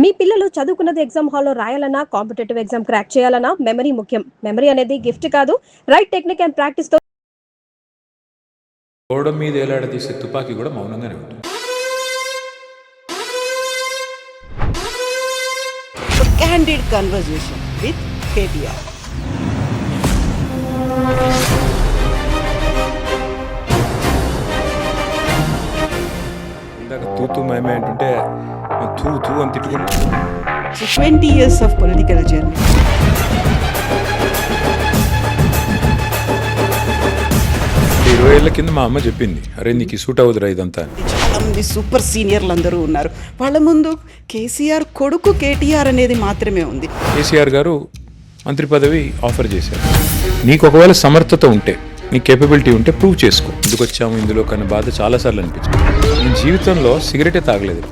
మీ పిల్లలు చదువుకున్నది ఎగ్జామ్ హాల్లో రాయాలన్నా కాంపిటేటివ్ ఎగ్జామ్ క్రాక్ చేయాలన్నా మెమరీ ముఖ్యం. మెమరీ అనేది గిఫ్ట్ కాదు, రైట్ టెక్నిక్ అండ్ ప్రాక్టీస్ తో గోడ మీద ఏలాడదీసే తుపాకీ కూడా మౌనంగానే ఉంటుంది. Candid conversation with KTR. ఇందాక తూతూ మేమే అంటుంటే తూ తూ అని తిట్టుకుంటా. So 20 years of political journey. ఇరవై ఏళ్ల కింద మా అమ్మ చెప్పింది, అరే నీకు సూట్ అవ్వదురా ఇదంతా అని. చాలా మంది సూపర్ సీనియర్లు అందరూ ఉన్నారు. వాళ్ళ ముందు కేసీఆర్ కొడుకు కేటీఆర్ అనేది మాత్రమే ఉంది. కేసీఆర్ గారు మంత్రి పదవి ఆఫర్ చేశారు. నీకు ఒకవేళ సమర్థత ఉంటే, నీ కేపబిలిటీ ఉంటే ప్రూవ్ చేసుకో. ఎందుకు వచ్చాము ఇందులో కన్నా బాధ చాలాసార్లు అనిపించింది. నేను జీవితంలో సిగరెటే తాగలేదు.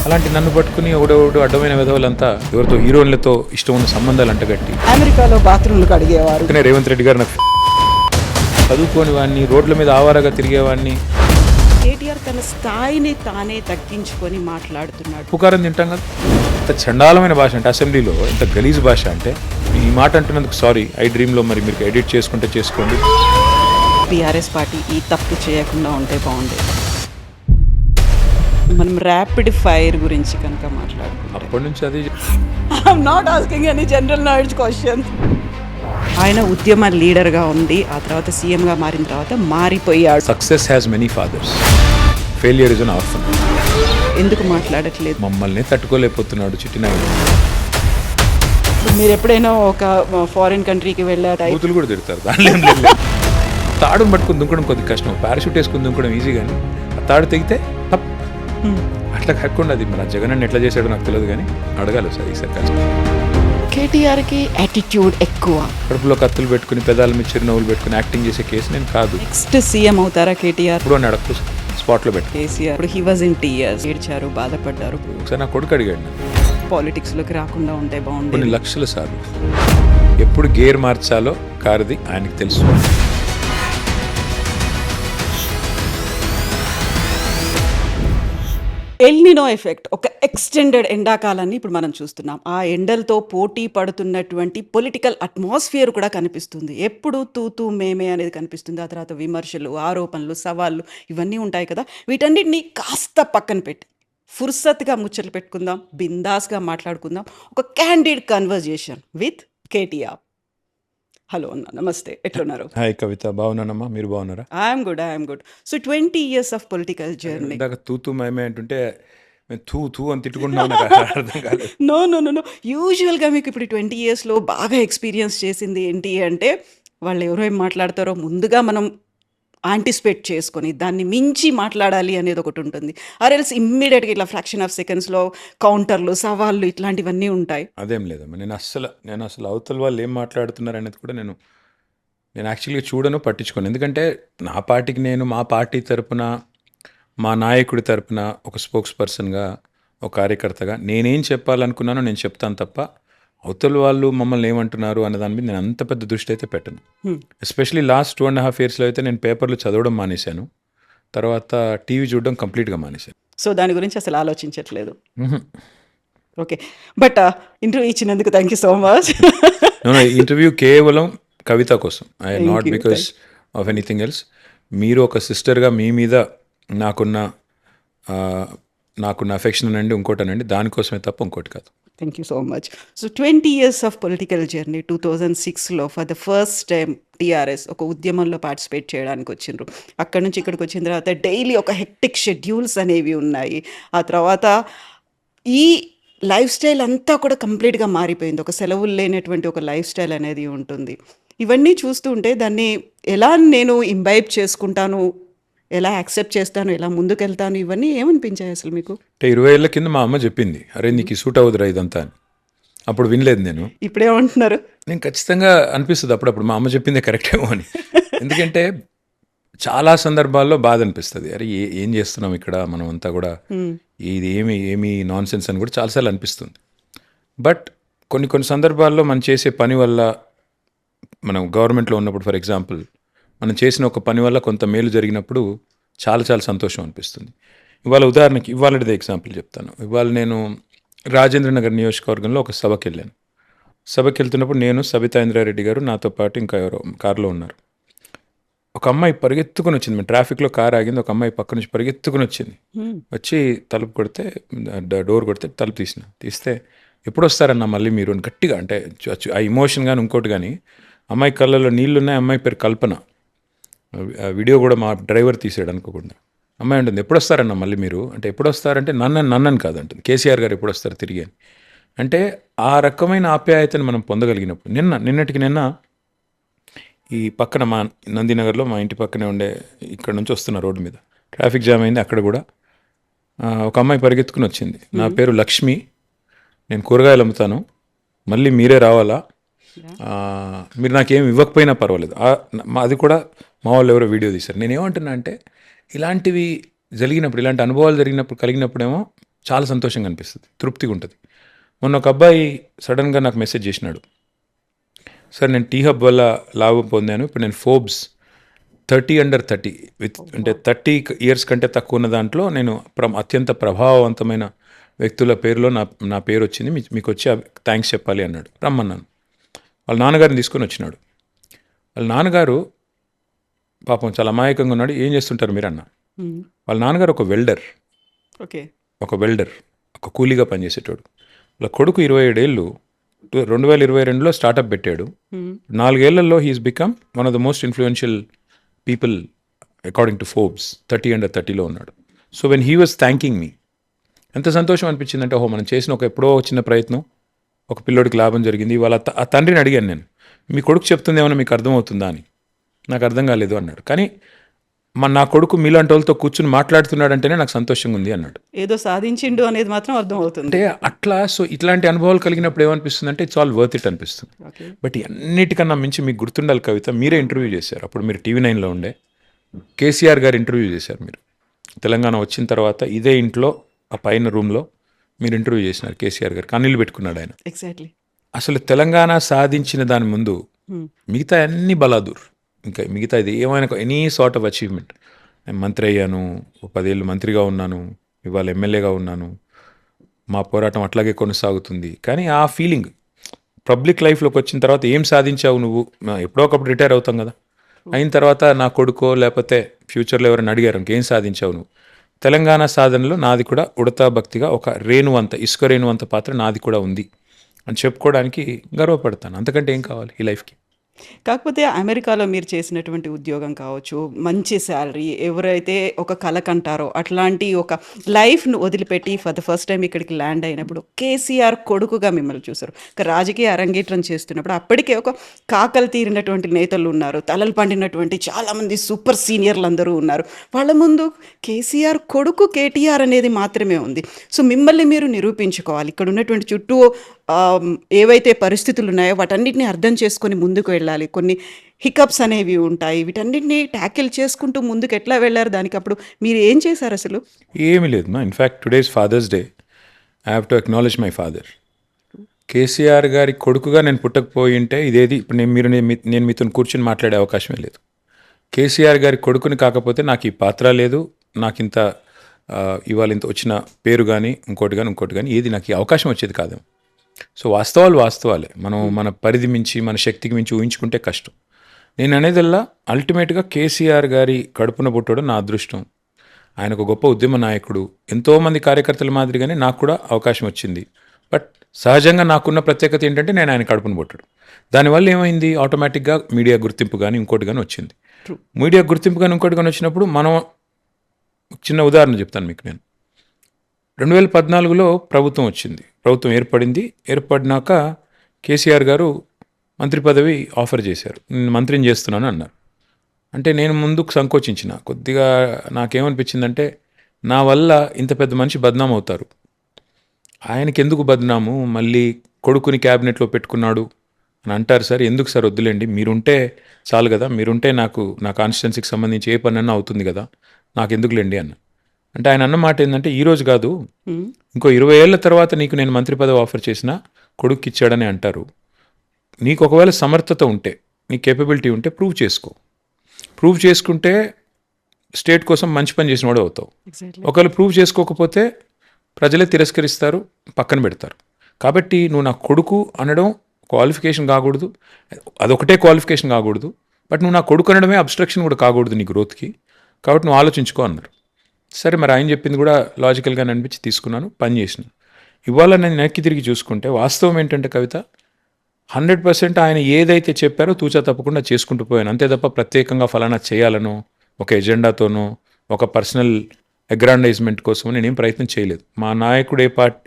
అలాంటి నన్ను పట్టుకుని ఒకడొకడు అడ్డమైన విధవలంతా ఎవరితో హీరోయిన్లతో ఇష్టం ఉన్న సంబంధాలు అంటగట్టి అమెరికాలో బాత్రూమ్లు కడిగేవారు. అందుకనే రేవంత్ రెడ్డి గారు నాకు చదువుకోని వాడిని, రోడ్ల మీద ఆవారగా తిరిగేవాడిని. కేటీఆర్ తన స్థాయిని తానే తగ్గించుకొని మాట్లాడుతున్నాడు. పుకారం తింటాం కదా, ఇంత చండాలమైన భాష అంటే అసెంబ్లీలో, ఇంత గలీజ్ భాష అంటే. ఈ మాట అంటున్నందుకు సారీ. ఐ డ్రీమ్లో మరి మీరు ఎడిట్ చేసుకుంటే చేసుకోండి. టీఆర్ఎస్ పార్టీ ఈ తప్పు చేయకుండా ఉంటే బాగుండేది. మనం ర్యాపిడ్ ఫైర్ గురించి కనుక మాట్లాడుకుంటాం. అప్పటి నుంచి అది I'm not asking any general knowledge question. ఆయన ఉద్యమ లీడర్గా ఉంది, ఆ తర్వాత సీఎంగా మారిన తర్వాత మారిపోయాడు. Success has many fathers, failure is an orphan. ఎందుకు మాట్లాడట్లేదు? మమ్మల్ని తట్టుకోలేకపోతున్నాడు చిట్టినాయుడు. మీరు ఎప్పుడైనా ఒక ఫారిన్ కంట్రీకి వెళ్ళారా? బూతులు కూడా తిడతారు, దానిలో ఏం లేదు. తాడును పట్టుకుని దుంకడం కొద్దిగా కష్టం, పారాషూట్ వేసుకుని దుంకడం ఈజీ. కానీ ఆ తాడు తెగితే అట్లా కాకుండా అది మన జగన్ అన్న ఎట్లా చేశాడో నాకు తెలియదు, కానీ అడగాలి సార్ ఈసారి కష్టం. కేటీఆర్కి యాటిట్యూడ్ ఎక్కువ. కడుపులో కత్తులు పెట్టుకుని పెదాల మీద చిరునవ్వులు పెట్టుకుని యాక్టింగ్ చేసే కేసు నేను కాదు. నెక్స్ట్ సీఎం అవుతారా కేటీఆర్? ఇప్పుడు అని అడగకు, స్పాట్లో పెట్టు. కేసీఆర్ ఇప్పుడు హీ వాజ్ ఇన్ టీయర్స్, ఏడ్చారు, బాధపడ్డారు. ఒకసారి నా కొడుకు అడిగాడు నన్ను, పాలిటిక్స్లోకి రాకుండా ఉంటే కొన్ని బాగుంటుంది. లక్షల సార్లు. ఎప్పుడు గేర్ మార్చాలో కారుది ఆయనకి తెలుసు. ఎల్నినో ఎఫెక్ట్, ఒక ఎక్స్టెండెడ్ ఎండాకాలాన్ని ఇప్పుడు మనం చూస్తున్నాం. ఆ ఎండలతో పోటీ పడుతున్నటువంటి పొలిటికల్ అట్మాస్ఫియర్ కూడా కనిపిస్తుంది. ఎప్పుడు తూతూ మేమే అనేది కనిపిస్తుంది. ఆ తర్వాత విమర్శలు, ఆరోపణలు, సవాళ్ళు ఇవన్నీ ఉంటాయి కదా. వీటన్నిటిని కాస్త పక్కన పెట్టి ఫుర్సత్గా ముచ్చట్లు పెట్టుకుందాం, బిందాస్గా మాట్లాడుకుందాం. ఒక candid conversation with KTR. Hello అన్న, నమస్తే, ఎట్లున్నారు? హాయ్ కవిత, బాగున్నానమ్మా, మీరు బాగున్నారా? I'm good. So 20 years of political journey. ఇందాక తూతూ మేమే అంటుంటే మేము తూ తూ అని తిట్టుకుంటున్నాం, నాకు అర్థం కాలేదు. నో. యూజువల్గా మీకు ఇప్పుడు 20 yearsలో బాగా ఎక్స్పీరియన్స్ చేసింది ఏంటి అంటే, వాళ్ళు ఎవరో ఏం మాట్లాడతారో ముందుగా మనం యాంటిసిపేట్ చేసుకొని దాన్ని మించి మాట్లాడాలి అనేది ఒకటి ఉంటుంది. ఆర్ఎల్స్ ఇమ్మీడియట్గా ఇట్లా ఫ్రాక్షన్ ఆఫ్ సెకండ్స్లో కౌంటర్లు, సవాళ్ళు ఇట్లాంటివన్నీ ఉంటాయి. అదేం లేదమ్మా, నేను అసలు అవతల వాళ్ళు ఏం మాట్లాడుతున్నారు అనేది కూడా నేను యాక్చువల్గా చూడను, పట్టించుకోను. ఎందుకంటే నా పార్టీకి నేను, మా పార్టీ తరపున, మా నాయకుడి తరపున ఒక స్పోక్స్ పర్సన్గా, ఒక కార్యకర్తగా నేనేం చెప్పాలనుకున్నానో నేను చెప్తాను తప్ప అవతల వాళ్ళు మమ్మల్ని ఏమంటున్నారు అనే దాని మీద నేను అంత పెద్ద దృష్టి అయితే పెట్టను. ఎస్పెషలీ లాస్ట్ 2.5 yearsలో అయితే నేను పేపర్లు చదవడం మానేశాను, తర్వాత టీవీ చూడడం కంప్లీట్గా మానేశాను. సో దాని గురించి అసలు ఆలోచించట్లేదు. ఓకే, బట్ ఇంటర్వ్యూ ఇచ్చినందుకు thank you so much. Interview కేవలం కవిత కోసం, I not because of anything else. మీరు ఒక సిస్టర్గా మీ మీద నాకున్న అఫెక్షన్ అనండి, ఇంకోటనండి, దానికోసమే తప్ప ఇంకోటి కాదు. Thank you so much. So 20 years of political journey. 2006లో for the first time TRS ఒక ఉద్యమంలో పార్టిసిపేట్ చేయడానికి వచ్చిండ్రు. అక్కడ నుంచి ఇక్కడికి వచ్చిన తర్వాత డైలీ ఒక హెక్టిక్ షెడ్యూల్స్ అనేవి ఉన్నాయి. ఆ తర్వాత ఈ లైఫ్ స్టైల్ అంతా కూడా కంప్లీట్గా మారిపోయింది. ఒక సెలవులు లేనటువంటి ఒక లైఫ్ స్టైల్ అనేది ఉంటుంది. ఇవన్నీ చూస్తూ ఉంటే దాన్ని ఎలా నేను ఇంబైబ్ చేసుకుంటాను, ఎలా యాక్సెప్ట్ చేస్తాను, ఎలా ముందుకెళ్తాను, ఇవన్నీ ఏమనిపించాయి అసలు మీకు? అంటే 20 ఏళ్ల కింద మా అమ్మ చెప్పింది, అరే నీకు సూట్ అవ్వదురా ఇదంతా అని. అప్పుడు వినలేదు నేను. ఇప్పుడేమంటున్నారు? నేను ఖచ్చితంగా అనిపిస్తుంది అప్పుడప్పుడు మా అమ్మ చెప్పిందే కరెక్టేమో అని. ఎందుకంటే చాలా సందర్భాల్లో బాధ అనిపిస్తుంది, అరే ఏం చేస్తున్నాం ఇక్కడ మనం అంతా కూడా, ఇది ఏమి నాన్ సెన్స్ అని కూడా చాలాసార్లు అనిపిస్తుంది. బట్ కొన్ని సందర్భాల్లో మనం చేసే పని వల్ల, మనం గవర్నమెంట్లో ఉన్నప్పుడు ఫర్ ఎగ్జాంపుల్ మనం చేసిన ఒక పని వల్ల కొంత మేలు జరిగినప్పుడు చాలా సంతోషం అనిపిస్తుంది. ఇవాళ ఉదాహరణకి ఇవాళదే ఎగ్జాంపుల్ చెప్తాను. ఇవాళ నేను రాజేంద్ర నగర్ నియోజకవర్గంలో ఒక సభకి వెళ్ళాను. సభకి వెళ్తున్నప్పుడు నేను, సబితా ఇంద్రారెడ్డి గారు, నాతో పాటు ఇంకా ఎవరో కారులో ఉన్నారు. ఒక అమ్మాయి పరిగెత్తుకుని వచ్చింది. మేము ట్రాఫిక్లో కారు ఆగింది. ఒక అమ్మాయి పక్క నుంచి పరిగెత్తుకుని వచ్చింది. వచ్చి తలుపు కొడితే, డోర్ కొడితే తలుపు తీస్తే ఎప్పుడు వస్తారన్న మళ్ళీ మీరు అని గట్టిగా, అంటే ఆ ఇమోషన్ కానీ ఇంకోటి కానీ, అమ్మాయి కళ్ళలో నీళ్ళు ఉన్నాయి. అమ్మాయి పేరు కల్పన. ఆ వీడియో కూడా మా డ్రైవర్ తీసాడు అనుకోకుండా. అమ్మాయి ఉంటుంది, ఎప్పుడు వస్తారన్న మళ్ళీ మీరు అంటే, ఎప్పుడు వస్తారంటే నన్నని కాదు అంటుంది, కేసీఆర్ గారు ఎప్పుడు వస్తారు తిరిగి అని. అంటే ఆ రకమైన ఆప్యాయతను మనం పొందగలిగినప్పుడు, నిన్నటికి నిన్న ఈ పక్కన మా నందినగర్లో, మా ఇంటి పక్కనే ఉండే, ఇక్కడ నుంచి వస్తున్న రోడ్డు మీద ట్రాఫిక్ జామ్ అయింది. అక్కడ కూడా ఒక అమ్మాయి పరిగెత్తుకుని వచ్చింది. నా పేరు లక్ష్మి, నేను కూరగాయలు అమ్ముతాను, మళ్ళీ మీరే రావాలా, మీరు నాకేం ఇవ్వకపోయినా పర్వాలేదు. అది కూడా మా వాళ్ళు ఎవరో వీడియో తీశారు. నేనేమంటున్నా అంటే, ఇలాంటివి జరిగినప్పుడు, ఇలాంటి అనుభవాలు కలిగినప్పుడేమో చాలా సంతోషంగా అనిపిస్తుంది, తృప్తిగా ఉంటుంది. మొన్న ఒక అబ్బాయి సడన్గా నాకు మెసేజ్ చేసినాడు, సార్ నేను టీ హబ్ వల్ల లాభం పొందాను, ఇప్పుడు నేను ఫోర్బ్స్ 30 అంటే 30 ఇయర్స్ కంటే తక్కువ ఉన్న దాంట్లో నేను అత్యంత ప్రభావవంతమైన వ్యక్తుల పేరులో నా పేరు వచ్చింది, మీకు వచ్చి థ్యాంక్స్ చెప్పాలి అన్నాడు. రమ్మన్నాను. వాళ్ళ నాన్నగారిని తీసుకొని వచ్చినాడు. వాళ్ళ నాన్నగారు పాపం చాలా అమాయకంగా ఉన్నాడు. ఏం చేస్తుంటారు మీరు అన్న. వాళ్ళ నాన్నగారు ఒక వెల్డర్, ఒక కూలీగా పనిచేసేటోడు. వాళ్ళ కొడుకు 27 ఏళ్ళు 2022లో స్టార్టప్ పెట్టాడు. 4 ఏళ్లలో he's become one of the most influential people according to Forbes. 30 ఉన్నాడు. So when he was thanking me, ఎంత సంతోషం అనిపించిందంటే, ఓహో మనం చేసిన ఒక ఎప్పుడో చిన్న ప్రయత్నం ఒక పిల్లోడికి లాభం జరిగింది. వాళ్ళ ఆ తండ్రిని అడిగాను నేను, మీ కొడుకు చెప్తుంది ఏమన్నా మీకు అర్థమవుతుందా అని. నాకు అర్థం కాలేదు అన్నాడు. కానీ నా కొడుకు మీలాంటి వాళ్ళతో కూర్చుని మాట్లాడుతున్నాడంటేనే నాకు సంతోషంగా ఉంది అన్నాడు. ఏదో సాధించిండు అనేది మాత్రం అర్థం అవుతుంది. అంటే అట్లా, సో ఇట్లాంటి అనుభవాలు కలిగినప్పుడు ఏమనిపిస్తుంది అంటే, ఇట్స్ ఆల్ వర్త్ ఇట్ అనిపిస్తుంది. బట్ అన్నిటికన్నా మించి మీకు గుర్తుండాలి కవిత, మీరే ఇంటర్వ్యూ చేశారు. అప్పుడు మీరు TV9లో ఉండే, కేసీఆర్ గారు ఇంటర్వ్యూ చేశారు. మీరు తెలంగాణ వచ్చిన తర్వాత ఇదే ఇంట్లో ఆ పైన రూమ్లో మీరు ఇంటర్వ్యూ చేసినారు. కేసీఆర్ గారు కన్నీళ్ళు పెట్టుకున్నాడు ఆయన. ఎగ్జాక్ట్లీ. అసలు తెలంగాణ సాధించిన దాని ముందు మిగతా అన్ని బలాదూర్, ఇంకా మిగతా ఇది ఏమైనా ఎనీ సార్ట్ ఆఫ్ అచీవ్మెంట్. నేను మంత్రి అయ్యాను, 10 ఏళ్ళు మంత్రిగా ఉన్నాను, ఇవాళ ఎమ్మెల్యేగా ఉన్నాను, మా పోరాటం అట్లాగే కొనసాగుతుంది. కానీ ఆ ఫీలింగ్ పబ్లిక్ లైఫ్లోకి వచ్చిన తర్వాత, ఏం సాధించావు నువ్వు, ఎప్పుడో ఒకప్పుడు రిటైర్ అవుతాం కదా, అయిన తర్వాత నా కొడుకో లేకపోతే ఫ్యూచర్లో ఎవరైనా అడిగారు ఇంకేం సాధించావు నువ్వు, తెలంగాణ సాధనలో నాది కూడా ఉడతా భక్తిగా ఒక రేణువంత, ఇసుక రేణువంత పాత్ర నాది కూడా ఉంది అని చెప్పుకోవడానికి గర్వపడతాను. అంతకంటే ఏం కావాలి ఈ లైఫ్కి. కాకపోతే అమెరికాలో మీరు చేసినటువంటి ఉద్యోగం కావచ్చు, మంచి శాలరీ, ఎవరైతే ఒక కల కంటారో అట్లాంటి ఒక లైఫ్ను వదిలిపెట్టి ఫర్ ద ఫస్ట్ టైం ఇక్కడికి ల్యాండ్ అయినప్పుడు కేసీఆర్ కొడుకుగా మిమ్మల్ని చూశారు. ఒక రాజకీయ అరంగేట్రం చేస్తున్నప్పుడు అప్పటికే ఒక కాకలు తీరినటువంటి నేతలు ఉన్నారు, తలలు పండినటువంటి చాలామంది సూపర్ సీనియర్లు అందరూ ఉన్నారు. వాళ్ళ ముందు కేసీఆర్ కొడుకు కేటీఆర్ అనేది మాత్రమే ఉంది. సో మిమ్మల్ని మీరు నిరూపించుకోవాలి. ఇక్కడ ఉన్నటువంటి చుట్టూ ఏవైతే పరిస్థితులు ఉన్నాయో వాటన్నిటిని అర్థం చేసుకొని ముందుకు వెళ్ళాలి. కొన్ని హికప్స్ అనేవి ఉంటాయి, వీటన్నిటిని ట్యాకిల్ చేసుకుంటూ ముందుకు ఎట్లా వెళ్ళారు, దానికి అప్పుడు మీరు ఏం చేశారు అసలు? ఏమీ లేదు మా. In fact today's Father's Day, I have to acknowledge my father. KCR గారి కొడుకుగా నేను పుట్టకపోయి ఉంటే ఇదేది ఇప్పుడు నేను మీతో కూర్చొని మాట్లాడే అవకాశమే లేదు. కేసీఆర్ గారి కొడుకుని కాకపోతే నాకు ఈ పాత్ర లేదు, నాకు ఇంత ఇవాళ ఇంత వచ్చిన పేరు కానీ ఇంకోటి కానీ ఏది నాకు ఈ అవకాశం వచ్చేది కాదు. సో వాస్తవాలే. మనం మన పరిధి మించి, మన శక్తికి మించి ఊహించుకుంటే కష్టం. నేను అనేదల్లా అల్టిమేట్గా కేసీఆర్ గారి కడుపున పుట్టడం నా అదృష్టం. ఆయన ఒక గొప్ప ఉద్యమ నాయకుడు, ఎంతోమంది కార్యకర్తల మాదిరిగానే నాకు కూడా అవకాశం వచ్చింది. బట్ సహజంగా నాకున్న ప్రత్యేకత ఏంటంటే నేను ఆయన కడుపున పుట్టడం. దానివల్ల ఏమైంది, ఆటోమేటిక్గా మీడియా గుర్తింపు కానీ ఇంకోటి కానీ వచ్చింది. మీడియా గుర్తింపు కానీ ఇంకోటి కానీ వచ్చినప్పుడు మనం, చిన్న ఉదాహరణ చెప్తాను మీకు. నేను 2014లో ప్రభుత్వం వచ్చింది, ప్రభుత్వం ఏర్పడినాక కేసీఆర్ గారు మంత్రి పదవి ఆఫర్ చేశారు. నేను మంత్రిని చేస్తున్నాను అన్నారు. అంటే నేను ముందుకు సంకోచించిన కొద్దిగా. నాకేమనిపించిందంటే, నా వల్ల ఇంత పెద్ద మనిషి బద్నాం అవుతారు, ఆయనకి ఎందుకు బద్నాము, మళ్ళీ కొడుకుని క్యాబినెట్లో పెట్టుకున్నాడు అని అంటారు సార్, ఎందుకు సార్ వద్దులేండి, మీరుంటే చాలు కదా, మీరుంటే నాకు నా కాన్స్టిట్యున్సీకి సంబంధించి ఏ పని అన్నా అవుతుంది కదా, నాకు ఎందుకులేండి అన్న. అంటే ఆయన అన్న మాట ఏంటంటే, ఈరోజు కాదు ఇంకో 20 ఏళ్ల తర్వాత నీకు నేను మంత్రి పదవి ఆఫర్ చేసినా కొడుకు ఇచ్చాడని అంటారు. నీకు ఒకవేళ సమర్థత ఉంటే, నీ కేపబిలిటీ ఉంటే ప్రూవ్ చేసుకుంటే స్టేట్ కోసం మంచి పని చేసిన వాడు అవుతావు. ఒకవేళ ప్రూవ్ చేసుకోకపోతే ప్రజలే తిరస్కరిస్తారు, పక్కన పెడతారు. కాబట్టి నువ్వు నా కొడుకు అనడం క్వాలిఫికేషన్ కాకూడదు, అదొకటే క్వాలిఫికేషన్ కాకూడదు, బట్ నువ్వు నా కొడుకు అనడమే అబ్స్ట్రక్షన్ కూడా కాకూడదు నీ గ్రోత్కి, కాబట్టి నువ్వు ఆలోచించుకో అన్నారు. సరే, మరి ఆయన చెప్పింది కూడా లాజికల్గానే అనిపించి తీసుకున్నాను, పని చేసిన. ఇవాళ నేను వెనక్కి తిరిగి చూసుకుంటే వాస్తవం ఏంటంటే కవిత, 100% ఆయన ఏదైతే చెప్పారో తూచా తప్పకుండా చేసుకుంటూ పోయాను. అంతే తప్ప ప్రత్యేకంగా ఫలానా చేయాలనో, ఒక ఎజెండాతోనో, ఒక పర్సనల్ అగ్రాండైజ్మెంట్ కోసం నేనేం ప్రయత్నం చేయలేదు. మా నాయకుడు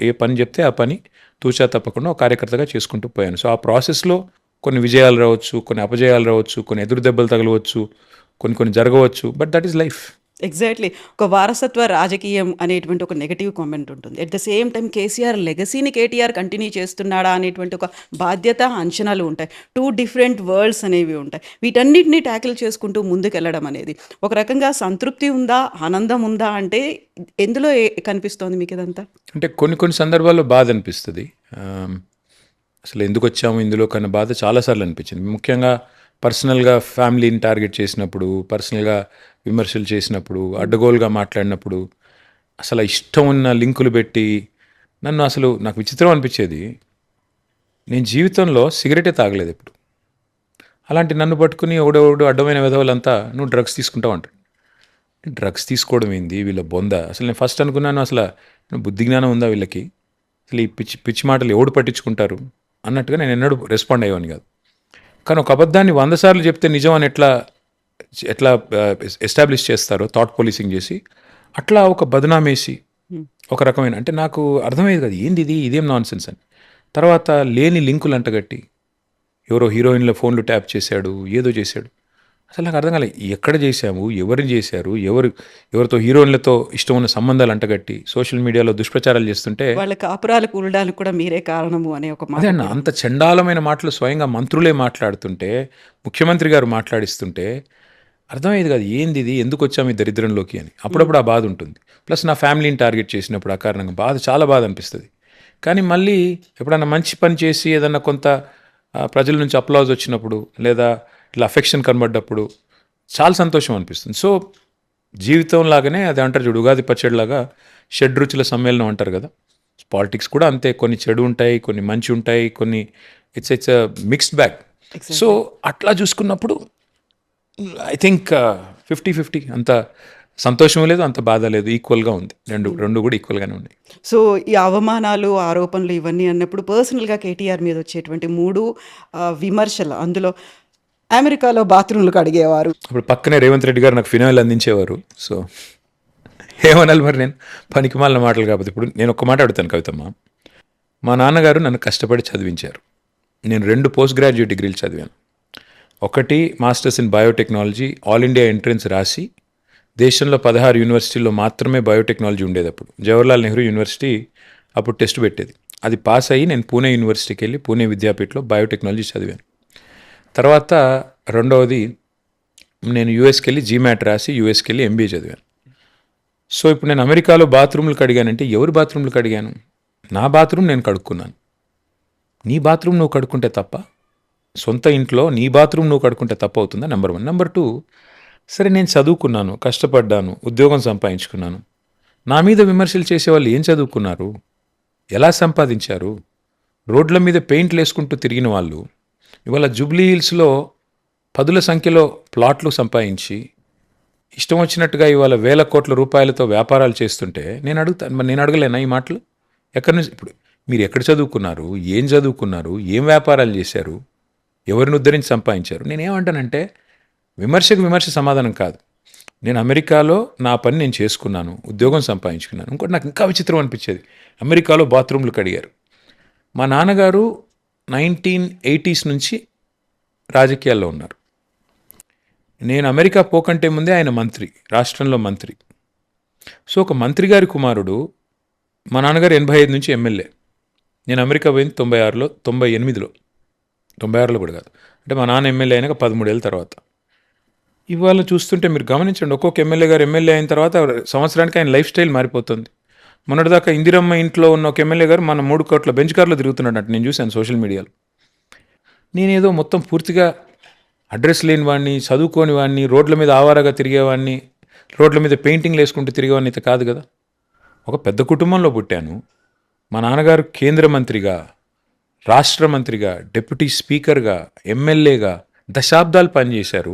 ఏ పని చెప్తే ఆ పని తూచా తప్పకుండా ఒక కార్యకర్తగా చేసుకుంటూ పోయాను. సో ఆ ప్రాసెస్లో కొన్ని విజయాలు రావచ్చు, కొన్ని అపజయాలు రావచ్చు, కొన్ని ఎదురు దెబ్బలు తగలవచ్చు, కొన్ని జరగవచ్చు, but that is life. Exactly. ఒక వారసత్వ రాజకీయం అనేటువంటి ఒక నెగటివ్ కామెంట్ ఉంటుంది. At the same time KCR లెగసీని కేటీఆర్ కంటిన్యూ చేస్తున్నాడా అనేటువంటి ఒక బాధ్యత, అంచనాలు ఉంటాయి. 2 డిఫరెంట్ వరల్డ్స్ అనేవి ఉంటాయి. వీటన్నిటిని ట్యాకిల్ చేసుకుంటూ ముందుకెళ్ళడం అనేది ఒక రకంగా సంతృప్తి ఉందా, ఆనందం ఉందా అంటే ఎందులో కనిపిస్తోంది మీకు ఇదంతా? అంటే కొన్ని సందర్భాల్లో బాధ అనిపిస్తుంది. అసలు ఎందుకు వచ్చాము ఇందులో కన్నా బాధ చాలాసార్లు అనిపించింది. ముఖ్యంగా పర్సనల్గా ఫ్యామిలీని టార్గెట్ చేసినప్పుడు, పర్సనల్గా విమర్శలు చేసినప్పుడు, అడ్డగోలుగా మాట్లాడినప్పుడు, అసలు ఇష్టం ఉన్న లింకులు పెట్టి నాకు విచిత్రం అనిపించేది. నేను జీవితంలో సిగరెటే తాగలేదు ఎప్పుడు. అలాంటి నన్ను పట్టుకుని ఒకడోడు అడ్డమైన విధవులంతా నువ్వు డ్రగ్స్ తీసుకుంటావు అంటారు. డ్రగ్స్ తీసుకోవడం ఏంది వీళ్ళ బొంద? అసలు నేను ఫస్ట్ అనుకున్నాను, అసలు బుద్ధి జ్ఞానం ఉందా వీళ్ళకి? అసలు ఈ పిచ్చి మాటలు ఎవడు పట్టించుకుంటారు అన్నట్టుగా నేను ఎన్నడూ రెస్పాండ్ అయ్యేవాని కాదు. కానీ ఒక అబద్ధాన్ని 100 సార్లు చెప్తే నిజం అని ఎట్లా ఎస్టాబ్లిష్ చేస్తారో థాట్ పోలీసింగ్ చేసి, అట్లా ఒక బదనామేసి ఒక రకమైన, అంటే నాకు అర్థమయ్యేది కదా, ఏంది ఇదేం నాన్ సెన్స్ అని. తర్వాత లేని లింకులు అంటగట్టి ఎవరో హీరోయిన్ల ఫోన్లు ట్యాప్ చేశాడు, ఏదో చేశాడు. అసలు నాకు అర్థం కాలేదు, ఎక్కడ చేశాము, ఎవరిని చేశారు, ఎవరితో హీరోయిన్లతో ఇష్టం ఉన్న సంబంధాలు అంటగట్టి సోషల్ మీడియాలో దుష్ప్రచారాలు చేస్తుంటే, వాళ్ళ కాపురాలు కూలడానికి కూడా మీరే కారణము అనే ఒక మాట. అదే అన్న, అంత చండాలమైన మాటలు స్వయంగా మంత్రులే మాట్లాడుతుంటే, ముఖ్యమంత్రి గారు మాట్లాడిస్తుంటే అర్థమయ్యేది కాదు, ఏంది ఇది, ఎందుకు వచ్చాము ఈ దరిద్రంలోకి అని. అప్పుడప్పుడు ఆ బాధ ఉంటుంది. ప్లస్ నా ఫ్యామిలీని టార్గెట్ చేసినప్పుడు ఆ కారణంగా చాలా బాధ అనిపిస్తుంది. కానీ మళ్ళీ ఎప్పుడన్నా మంచి పని చేసి ఏదన్నా కొంత ప్రజల నుంచి అప్లాజ్ వచ్చినప్పుడు, లేదా ఇట్లా అఫెక్షన్ కనబడ్డప్పుడు చాలా సంతోషం అనిపిస్తుంది. సో జీవితం లాగానే అది అంటారు చూడు, ఉగాది పచ్చడిలాగా షడ్రుచుల సమ్మేళనం అంటారు కదా, పాలిటిక్స్ కూడా అంతే. కొన్ని చెడు ఉంటాయి, కొన్ని మంచి ఉంటాయి, కొన్ని ఇట్స్ మిక్స్డ్ బ్యాగ్. సో అట్లా చూసుకున్నప్పుడు ఐ థింక్ 50-50, అంత సంతోషం లేదు, అంత బాధ లేదు, ఈక్వల్గా ఉంది. రెండు కూడా ఈక్వల్గానే ఉన్నాయి. సో ఈ అవమానాలు, ఆరోపణలు ఇవన్నీ అన్నప్పుడు పర్సనల్గా కేటీఆర్ మీద వచ్చేటువంటి 3 విమర్శలు, అందులో అమెరికాలో బాత్రూమ్లు కడిగేవారు, అప్పుడు పక్కనే రేవంత్ రెడ్డి గారు నాకు ఫినాయిల్ అందించేవారు. సో ఏమనాలి మరి, నేను పనికి మాలిన మాటలు కాకపోతే. ఇప్పుడు నేను ఒక్క మాట అడుగుతాను కవితమ్మ, మా నాన్నగారు నన్ను కష్టపడి చదివించారు. నేను 2 పోస్ట్ గ్రాడ్యుయేట్ డిగ్రీలు చదివాను. ఒకటి masters in biotechnology, all India entrance రాసి, దేశంలో 16 యూనివర్సిటీల్లో మాత్రమే బయోటెక్నాలజీ ఉండేది అప్పుడు. జవహర్లాల్ నెహ్రూ యూనివర్సిటీ అప్పుడు టెస్ట్ పెట్టేది. అది పాస్ అయ్యి నేను పూణే యూనివర్సిటీకి వెళ్ళి పూణే విద్యాపీఠలో బయోటెక్నాలజీ చదివాను. తర్వాత రెండవది, నేను యూఎస్కి వెళ్ళి జీమాట్ రాసి యూఎస్కి వెళ్ళి ఎంబీఏ చదివాను. సో ఇప్పుడు నేను అమెరికాలో బాత్రూమ్లు కడిగానంటే ఎవరి బాత్రూమ్లు కడిగాను? నా బాత్రూమ్ నేను కడుక్కున్నాను. నీ బాత్రూమ్ నువ్వు కడుక్కుంటే తప్ప? సొంత ఇంట్లో నీ బాత్రూమ్ నువ్వు కడుక్కుంటే తప్పు అవుతుందా? నెంబర్ 1. నెంబర్ 2, సరే నేను చదువుకున్నాను, కష్టపడ్డాను, ఉద్యోగం సంపాదించుకున్నాను. నా మీద విమర్శలు చేసేవాళ్ళు ఏం చదువుకున్నారు, ఎలా సంపాదించారు? రోడ్ల మీద పెయింట్లు వేసుకుంటూ తిరిగిన వాళ్ళు ఇవాళ జూబ్లీ హిల్స్లో 10ల సంఖ్యలో ప్లాట్లు సంపాదించి ఇష్టం వచ్చినట్టుగా ఇవాళ వేల కోట్ల రూపాయలతో వ్యాపారాలు చేస్తుంటే నేను అడుగుతాను, మరి నేను అడగలేనా ఈ మాటలు? ఎక్కడి నుంచి? ఇప్పుడు మీరు ఎక్కడ చదువుకున్నారు, ఏం చదువుకున్నారు, ఏం వ్యాపారాలు చేశారు, ఎవరిని ఉద్ధరించి సంపాదించారు? నేనేమంటానంటే, విమర్శకు విమర్శ సమాధానం కాదు. నేను అమెరికాలో నా పని నేను చేసుకున్నాను, ఉద్యోగం సంపాదించుకున్నాను. ఇంకోటి నాకు ఇంకా విచిత్రం అనిపించేది, అమెరికాలో బాత్రూమ్లు కడిగారు. మా నాన్నగారు 1980s నుంచి రాజకీయాల్లో ఉన్నారు. నేను అమెరికా పోకంటే ముందే ఆయన మంత్రి, రాష్ట్రంలో మంత్రి. సో ఒక మంత్రి గారి కుమారుడు, మా నాన్నగారు 85 నుంచి ఎమ్మెల్యే. నేను అమెరికా పోయింది 96లో, 96లో కూడా కాదు, అంటే మా నాన్న ఎమ్మెల్యే అయినాక 13 ఏళ్ళ తర్వాత. ఇవాళ చూస్తుంటే మీరు గమనించండి, ఒక్కొక్క ఎమ్మెల్యే గారు ఎమ్మెల్యే అయిన తర్వాత సంవత్సరానికి ఆయన లైఫ్ స్టైల్ మారిపోతుంది. మొన్నటిదాకా ఇందిరమ్మ ఇంట్లో ఉన్న ఒక ఎమ్మెల్యే గారు మన 3 కోట్ల బెంచ్ కార్లో తిరుగుతున్నాడు అంటే నేను చూశాను సోషల్ మీడియాలో. నేనేదో మొత్తం పూర్తిగా అడ్రస్ లేని వాడిని, చదువుకోని వాడిని, రోడ్ల మీద ఆవారాగా తిరిగేవాడిని, రోడ్ల మీద పెయింటింగ్లు వేసుకుంటూ తిరిగేవాడిని అయితే కాదు కదా. ఒక పెద్ద కుటుంబంలో పుట్టాను. మా నాన్నగారు కేంద్ర మంత్రిగా, రాష్ట్ర మంత్రిగా, డిప్యూటీ స్పీకర్గా, ఎమ్మెల్యేగా దశాబ్దాలు పనిచేశారు.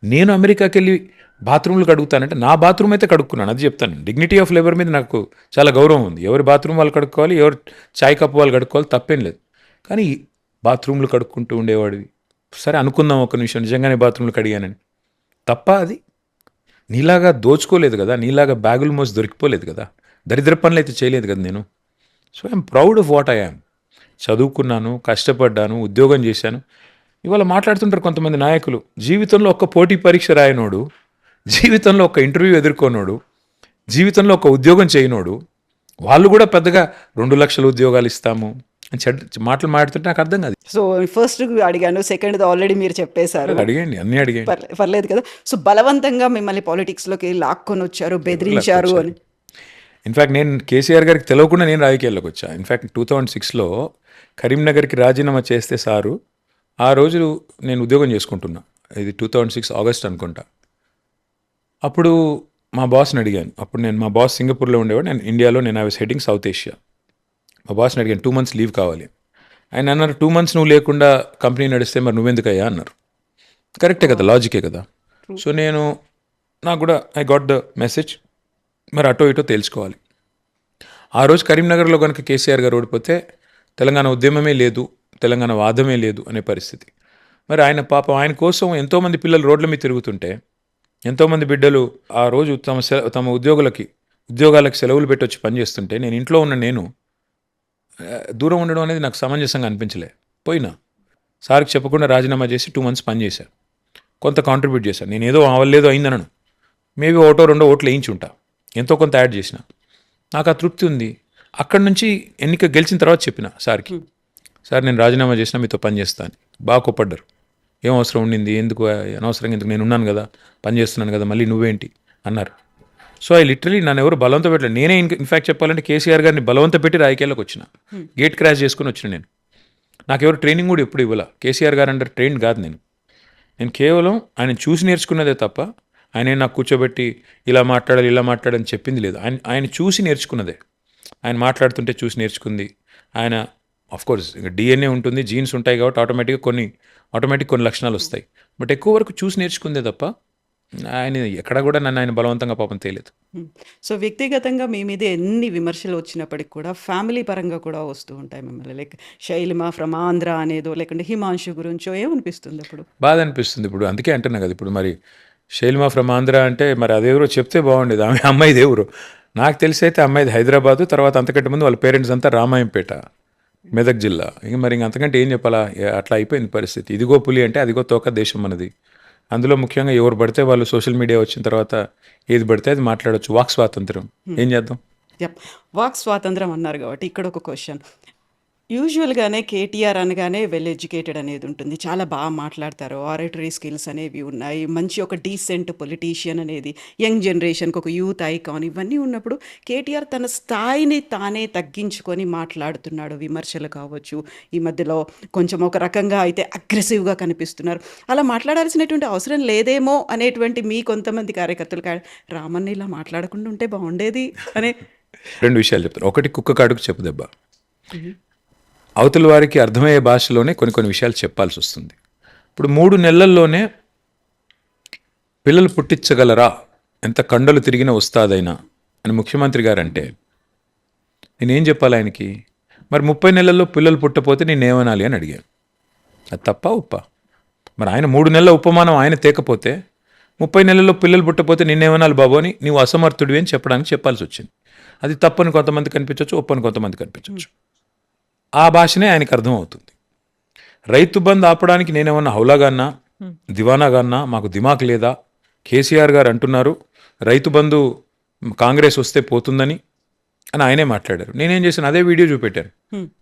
నేను అమెరికాకి వెళ్ళి బాత్రూమ్లు కడుగుతానంటే నా బాత్రూమ్ అయితే కడుక్కున్నాను, అది చెప్తాను. డిగ్నిటీ ఆఫ్ లేబర్ మీద నాకు చాలా గౌరవం ఉంది. ఎవరి బాత్రూమ్ వాళ్ళు కడుక్కోవాలి, ఎవరు చాయ్ కప్పు వాళ్ళు కడుక్కోవాలి, తప్పేం లేదు. కానీ బాత్రూమ్లు కడుక్కుంటూ ఉండేవాడివి. సరే అనుకుందాం ఒక నిమిషం, నిజంగానే బాత్రూమ్లు కడిగానని. తప్ప అది? నీలాగా దోచుకోలేదు కదా, నీలాగా బ్యాగులు మోసి దొరికిపోలేదు కదా, దరిద్ర పనులు అయితే చేయలేదు కదా నేను. So I'm proud of what I am. చదువుకున్నాను, కష్టపడ్డాను, ఉద్యోగం చేశాను. ఇవాళ మాట్లాడుతుంటారు కొంతమంది నాయకులు, జీవితంలో ఒక్క పోటీ పరీక్ష రాయనోడు, జీవితంలో ఒక ఇంటర్వ్యూ ఎదుర్కొనోడు, జీవితంలో ఒక ఉద్యోగం చేయనోడు, వాళ్ళు కూడా పెద్దగా 2 లక్షల ఉద్యోగాలు ఇస్తాము అని మాటలు మాట్లాడుతుంటే నాకు అర్థం కాదు. సో ఫస్ట్ అడిగాను, సెకండ్ ఆల్రెడీ మీరు చెప్పేశారు. అడిగండి, అన్నీ అడిగండి. పర్లేదు కదా. సో బలవంతంగా మిమ్మల్ని పాలిటిక్స్లోకి లాక్కొని వచ్చారు, బెదిరించారు అని. ఇన్ఫ్యాక్ట్ నేను కేసీఆర్ గారికి తెలియకుండా నేను రాజకీయాల్లోకి వచ్చా. ఇన్ఫ్యాక్ట్ 2006లో కరీంనగర్కి రాజీనామా చేస్తే సారు, ఆ రోజు నేను ఉద్యోగం చేసుకుంటున్నా. ఇది 2006 ఆగస్ట్ అనుకుంటా. అప్పుడు మా బాస్ని అడిగాను. అప్పుడు మా బాస్ సింగపూర్లో ఉండేవాడు, నేను ఇండియాలో, నేను I was heading south Asia. మా బాస్ని అడిగాను 2 months లీవ్ కావాలి. ఆయన అన్నారు 2 months నువ్వు లేకుండా కంపెనీ నడిస్తే మరి నువ్వెందుకయ్యా అన్నారు. కరెక్టే కదా, లాజికే కదా. సో నాకు కూడా ఐ గాట్ ద మెసేజ్, మరి అటో ఇటో తేల్చుకోవాలి. ఆ రోజు కరీంనగర్లో కనుక కేసీఆర్ గారు ఓడిపోతే తెలంగాణ ఉద్యమమే లేదు, తెలంగాణ వాదమే లేదు అనే పరిస్థితి. మరి ఆయన పాపం, ఆయన కోసం ఎంతోమంది పిల్లలు రోడ్ల మీద తిరుగుతుంటే, ఎంతోమంది బిడ్డలు ఆ రోజు తమ ఉద్యోగాలకు సెలవులు పెట్టి వచ్చి పనిచేస్తుంటే, నేను ఇంట్లో ఉన్న నేను దూరం ఉండడం అనేది నాకు సమంజసంగా అనిపించలే. పోయినా సార్కి చెప్పకుండా రాజీనామా చేసి 2 months పనిచేశాను. కొంత కాంట్రిబ్యూట్ చేశాను. నేను ఏదో అవ్వలేదో అయిందనను, మేబీ 1-2 ఓట్లు వేయించి ఉంటా, ఎంతో కొంత యాడ్ చేసిన. నాకు ఆ తృప్తి ఉంది. అక్కడి నుంచి ఎన్నిక గెలిచిన తర్వాత చెప్పిన సార్కి, సార్ నేను రాజీనామా చేసినా మీతో పనిచేస్తాను. బాగా కోప్పడ్డారు. ఏం అవసరం ఉండింది, ఎందుకు అనవసరంగా, ఎందుకు, నేను ఉన్నాను కదా, పనిచేస్తున్నాను కదా, మళ్ళీ నువ్వేంటి అన్నారు. సో ఐ లిటరలీ నన్ను ఎవరు బలవంత పెట్టలేదు. నేనే ఇన్ఫ్యాక్ట్ చెప్పాలంటే కేసీఆర్ గారిని బలవంత పెట్టి రాజకీయాల్లోకి వచ్చిన. గేట్ క్రాష్ చేసుకుని వచ్చిన నేను. నాకు ఎవరు ట్రైనింగ్ కూడా ఎప్పుడు ఇవ్వాల. కేసీఆర్ గారు అంటారు ట్రైన్ కాదు నేను కేవలం ఆయన చూసి నేర్చుకున్నదే తప్ప ఆయన నాకు కూర్చోబెట్టి ఇలా మాట్లాడని చెప్పింది లేదు. ఆయన చూసి నేర్చుకున్నదే. ఆయన మాట్లాడుతుంటే చూసి నేర్చుకుంది. ఆయన ఆఫ్కోర్స్ డిఎన్ఏ ఉంటుంది, జీన్స్ ఉంటాయి కాబట్టి ఆటోమేటిక్ కొన్ని లక్షణాలు వస్తాయి. బట్ ఎక్కువ వరకు చూసి నేర్చుకుందే తప్ప ఆయన ఎక్కడ కూడా నన్ను ఆయన బలవంతంగా పాపం తేలేదు. సో వ్యక్తిగతంగా మీ మీద ఎన్ని విమర్శలు వచ్చినప్పటికి కూడా ఫ్యామిలీ పరంగా కూడా వస్తూ ఉంటాయి మిమ్మల్ని, లైక్ శైలిమ ఫ్రమ్ ఆంధ్ర అనేదో, లేకుంటే హిమాంశు గురించో, ఏమనిపిస్తుంది అప్పుడు? బాధ అనిపిస్తుంది. ఇప్పుడు అందుకే అంటున్నా కదా, ఇప్పుడు మరి శైలిమ ఫ్రమ్ ఆంధ్ర అంటే మరి అదెవరో చెప్తే బాగుండేది. అమ్మాయిది ఎవరు నాకు తెలిసి అయితే, అమ్మాయిది హైదరాబాదు, తర్వాత అంతకంటే ముందు వాళ్ళ పేరెంట్స్ అంతా రామాయంపేట, మెదక్ జిల్లా. మరి అంతకంటే ఏం చెప్పాలా, అట్లా అయిపోయింది పరిస్థితి. ఇదిగో పులి అంటే అదిగో తోక దేశం మనది. అందులో ముఖ్యంగా ఎవరు పడితే వాళ్ళు సోషల్ మీడియా వచ్చిన తర్వాత ఏది పడితే అది మాట్లాడవచ్చు. వాక్ స్వాతంత్రం, ఏం చేద్దాం. వాక్ స్వాతంత్రం అన్నారు కాబట్టి ఇక్కడ ఒక క్వశ్చన్. యూజువల్గానే కేటీఆర్ అనగానే వెల్ ఎడ్యుకేటెడ్ అనేది ఉంటుంది, చాలా బాగా మాట్లాడతారు, ఆరేటరీ స్కిల్స్ అనేవి ఉన్నాయి, మంచి ఒక డీసెంట్ పొలిటీషియన్ అనేది, యంగ్ జనరేషన్కి ఒక యూత్ ఐకాన్, ఇవన్నీ ఉన్నప్పుడు కేటీఆర్ తన స్థాయిని తానే తగ్గించుకొని మాట్లాడుతున్నాడు. విమర్శలు కావచ్చు, ఈ మధ్యలో కొంచెం ఒక రకంగా అయితే అగ్రెసివ్గా కనిపిస్తున్నారు. అలా మాట్లాడాల్సినటువంటి అవసరం లేదేమో అనేటువంటి మీ కొంతమంది కార్యకర్తలు, రామన్న ఇలా మాట్లాడకుండా ఉంటే బాగుండేది అనే 2 విషయాలు చెప్తాను. ఒకటి, కుక్క కాడుకు చెప్పు దెబ్బ. అవతల వారికి అర్థమయ్యే భాషలోనే కొన్ని విషయాలు చెప్పాల్సి వస్తుంది. ఇప్పుడు 3 నెలల్లోనే పిల్లలు పుట్టించగలరా, ఎంత కండలు తిరిగిన వస్తాదైనా అని ముఖ్యమంత్రి గారు అంటే నేనేం చెప్పాలి ఆయనకి? మరి 30 నెలల్లో పిల్లలు పుట్టపోతే నేనేమనాలి అని అడిగాను. అది తప్ప ఉప్ప? మరి ఆయన 3 నెలల ఉపమానం ఆయన తేకపోతే 30 నెలల్లో పిల్లలు పుట్టపోతే నిన్నేమనాలి బాబు అని నీవు అసమర్థుడివి అని చెప్పాల్సి వచ్చింది. అది తప్పని కొంతమంది కనిపించవచ్చు, ఒప్పని కొంతమంది కనిపించవచ్చు. ఆ భాషనే ఆయనకు అర్థమవుతుంది. రైతు బంద్ ఆపడానికి నేనేమన్నా హౌలాగాన్నా, దివానాగాన్నా, మాకు దిమాక్ లేదా? కేసీఆర్ గారు అంటున్నారు రైతు బంధు కాంగ్రెస్ వస్తే పోతుందని అని ఆయనే మాట్లాడారు. నేనేం చేశాను, అదే వీడియో చూపెట్టాను.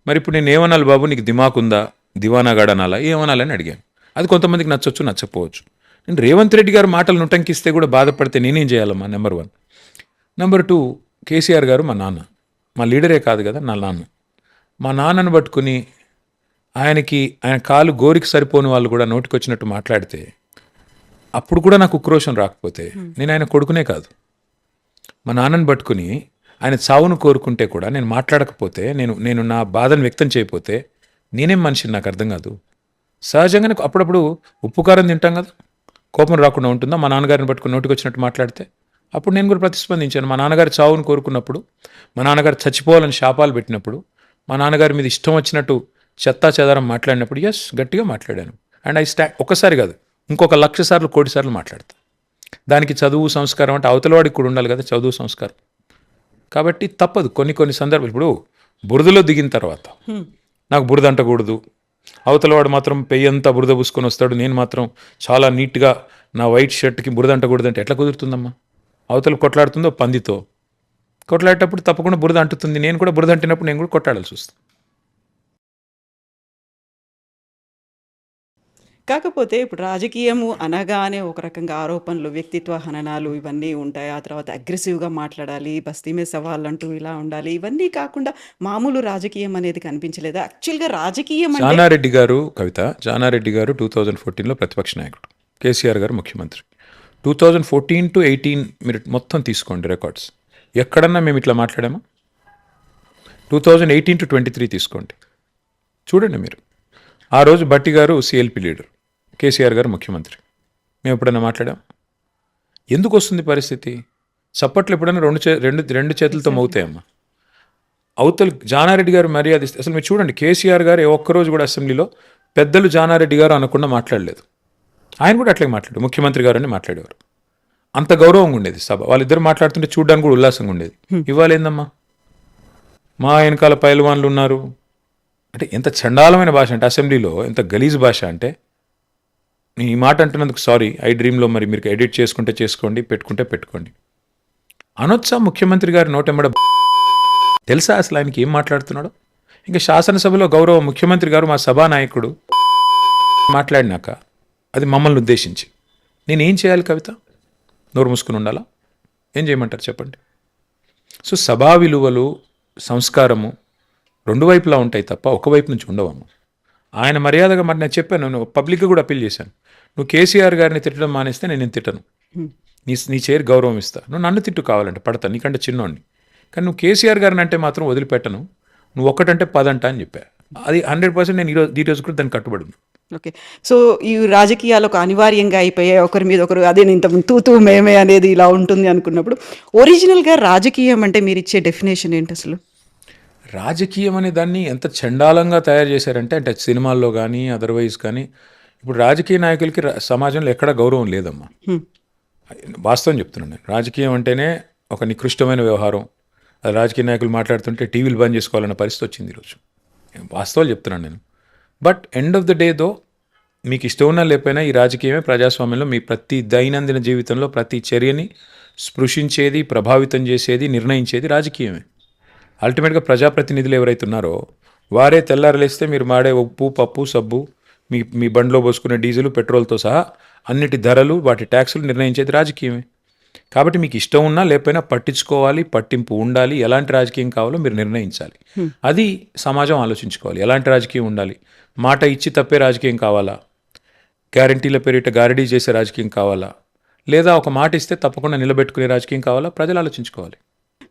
మరి ఇప్పుడు నేను ఏమనాలి బాబు, నీకు దిమాక్ ఉందా, దివానాగాడు అనాలా, ఏమనాలని అడిగాను. అది కొంతమందికి నచ్చవచ్చు, నచ్చకపోవచ్చు. నేను రేవంత్ రెడ్డి గారు మాటలు నుటంకిస్తే కూడా బాధపడితే నేనేం చేయాలమ్మా? నెంబర్ 1. నెంబర్ 2, కేసీఆర్ గారు మా నాన్న, మా లీడరే కాదు కదా, నా నాన్న. మా నాన్నను పట్టుకుని ఆయన కాలు గోరికి సరిపోని వాళ్ళు కూడా నోటికొచ్చినట్టు మాట్లాడితే అప్పుడు కూడా నాకు ఉక్రోషం రాకపోతే నేను ఆయన కొడుకునే కాదు. మా నాన్నని పట్టుకుని ఆయన చావును కోరుకుంటే కూడా నేను మాట్లాడకపోతే, నేను నా బాధను వ్యక్తం చేయకపోతే నేనేం మనిషిని నాకు అర్థం కాదు. సహజంగానే అప్పుడప్పుడు ఉప్పు కారం తింటాం కదా, కోపం రాకుండా ఉంటుందా? మా నాన్నగారిని పట్టుకుని నోటికి వచ్చినట్టు మాట్లాడితే అప్పుడు నేను కూడా ప్రతిస్పందించాను. మా నాన్నగారు చావును కోరుకున్నప్పుడు, మా నాన్నగారు చచ్చిపోవాలని శాపాలు పెట్టినప్పుడు, మా నాన్నగారి మీద ఇష్టం వచ్చినట్టు చెత్తా చెదారం మాట్లాడినప్పుడు ఎస్ గట్టిగా మాట్లాడాను. అండ్ ఒక్కసారి కాదు, ఇంకొక 1,00,000 సార్లు 1,00,00,000 సార్లు మాట్లాడతాను. దానికి చదువు సంస్కారం అంటే అవతలవాడికి కూడా ఉండాలి కదా చదువు సంస్కారం. కాబట్టి తప్పదు కొన్ని సందర్భాలు. ఇప్పుడు బురదలో దిగిన తర్వాత నాకు బురద అంటకూడదు, అవతలవాడు మాత్రం పెయ్యంతా బురద పూసుకొని వస్తాడు, నేను మాత్రం చాలా నీట్గా నా వైట్ షర్ట్కి బురద అంటకూడదు అంటే ఎట్లా కుదురుతుందమ్మా? అవతల కొట్లాడుతుందో పందితో, కొట్లాడేటప్పుడు తప్పకుండా బురద అంటుతుంది. నేను కూడా బురద అంటినప్పుడు నేను కూడా కొట్లాడాల్సి వస్తుంది. కాకపోతే ఇప్పుడు రాజకీయము అనగానే ఒక రకంగా ఆరోపణలు, వ్యక్తిత్వ హననాలు ఇవన్నీ ఉంటాయి. ఆ తర్వాత అగ్రెసివ్‌గా మాట్లాడాలి, బస్తీ మే సవాల్ అంటూ ఇలా ఉండాలి. ఇవన్నీ కాకుండా మామూలు రాజకీయం అనేది కనిపించలేదా? యాక్చువల్‌గా రాజకీయం అంటే జానారెడ్డి గారు జానారెడ్డి గారు 2014లో ప్రతిపక్ష నాయకుడు, కేసీఆర్ గారు ముఖ్యమంత్రి. 2014 to 18 మీరు మొత్తం తీసుకోండి రికార్డ్స్, ఎక్కడన్నా మేము ఇట్లా మాట్లాడామా? 2018 to 23 తీసుకోండి, చూడండి మీరు. ఆ రోజు భట్టి గారు సిఎల్పి లీడర్, కేసీఆర్ గారు ముఖ్యమంత్రి. మేము ఎప్పుడైనా మాట్లాడాం? ఎందుకు వస్తుంది పరిస్థితి? చప్పట్లు ఎప్పుడైనా రెండు చేతులతో మోగుతాయమ్మా. అవతల జానారెడ్డి గారు మర్యాద ఇస్తే అసలు మీరు చూడండి, కేసీఆర్ గారు ఏ ఒక్కరోజు కూడా అసెంబ్లీలో పెద్దలు జానారెడ్డి గారు అనకుండా మాట్లాడలేదు. ఆయన కూడా అట్లే మాట్లాడారు, ముఖ్యమంత్రి గారు అని మాట్లాడేవారు. అంత గౌరవంగా ఉండేది సభ. వాళ్ళిద్దరు మాట్లాడుతుంటే చూడడానికి కూడా ఉల్లాసంగా ఉండేది. ఇవాళ ఏందమ్మా, మా వెనకాల పైల్వాన్లు ఉన్నారు అంటే ఎంత చండాలమైన భాష అంటే, అసెంబ్లీలో ఎంత గలీజ్ భాష అంటే. నేను ఈ మాట అంటున్నందుకు సారీ. ఐ డ్రీమ్లో మరి మీరు ఎడిట్ చేసుకుంటే చేసుకోండి, పెట్టుకుంటే పెట్టుకోండి. అనొచ్చా ముఖ్యమంత్రి గారి నోటెంబడ? తెలుసా అసలు ఆయనకి ఏం మాట్లాడుతున్నాడో? ఇంకా శాసనసభలో గౌరవ ముఖ్యమంత్రి గారు, మా సభానాయకుడు మాట్లాడినాక అది మమ్మల్ని ఉద్దేశించి నేనేం చేయాలి? కవిత నోరు మూసుకుని ఉండాలా? ఏం చేయమంటారు చెప్పండి? సో సభా విలువలు, సంస్కారము రెండు వైపులా ఉంటాయి తప్ప ఒకవైపు నుంచి ఉండవమ్మ. ఆయన మర్యాదగా మరి నేను చెప్పాను, నేను పబ్లిక్గా కూడా అప్పీల్ చేశాను, నువ్వు కేసీఆర్ గారిని తిట్టడం మానేస్తే నేను తిట్టను, నీ చేరు గౌరవం ఇస్తా. నువ్వు నన్ను తిట్టు కావాలంటే పడతా, నీకంటే చిన్నోడిని, కానీ నువ్వు కేసీఆర్ గారిని అంటే మాత్రం వదిలిపెట్టను, నువ్వు ఒక్కటంటే 10 అంట అని చెప్పా. అది 100% నేను ఈరోజు కూడా దాన్ని కట్టుబడి. ఓకే. సో ఈ రాజకీయాలకు అనివార్యంగా అయిపోయాయి, ఒకరి మీద ఒకరు అదే ఇంత తూతూ మేమే అనేది ఇలా ఉంటుంది అనుకున్నప్పుడు, ఒరిజినల్గా రాజకీయం అంటే మీరు ఇచ్చే డెఫినేషన్ ఏంటి అసలు? రాజకీయం అనే దాన్ని ఎంత చండాలంగా తయారు చేశారంటే, అంటే సినిమాల్లో కానీ అదర్వైజ్ కానీ, ఇప్పుడు రాజకీయ నాయకులకి సమాజంలో ఎక్కడ గౌరవం లేదమ్మా. వాస్తవం చెప్తున్నాను నేను. రాజకీయం అంటేనే ఒక నికృష్టమైన వ్యవహారం. అది రాజకీయ నాయకులు మాట్లాడుతుంటే టీవీలు బంద్ చేసుకోవాలన్న పరిస్థితి వచ్చింది ఈరోజు. వాస్తవాలు చెప్తున్నాను నేను. But end of the day though, మీకు ఇష్టం ఉన్నా లేకపోయినా ఈ రాజకీయమే ప్రజాస్వామ్యంలో మీ ప్రతి దైనందిన జీవితంలో ప్రతి చర్యని స్పృశించేది, ప్రభావితం చేసేది, నిర్ణయించేది రాజకీయమే. అల్టిమేట్గా ఎవరైతే ఉన్నారో వారే తెల్లారలేస్తే మీరు మాడే ఉప్పు, పప్పు, సబ్బు, మీ బండిలో పోసుకునే డీజిల్, పెట్రోల్తో సహా అన్నిటి ధరలు, వాటి ట్యాక్సులు నిర్ణయించేది రాజకీయమే. కాబట్టి మీకు ఇష్టం ఉన్నా లేకపోయినా పట్టించుకోవాలి, పట్టింపు ఉండాలి. ఎలాంటి రాజకీయం కావాలో మీరు నిర్ణయించాలి. అది సమాజం ఆలోచించుకోవాలి. ఎలాంటి రాజకీయం ఉండాలి? మాట ఇచ్చి తప్పే రాజకీయం కావాలా? గ్యారంటీల పేరిట గారడీ చేసే రాజకీయం కావాలా? లేదా ఒక మాట ఇస్తే తప్పకుండా నిలబెట్టుకునే రాజకీయం కావాలా? ప్రజలు ఆలోచించుకోవాలి.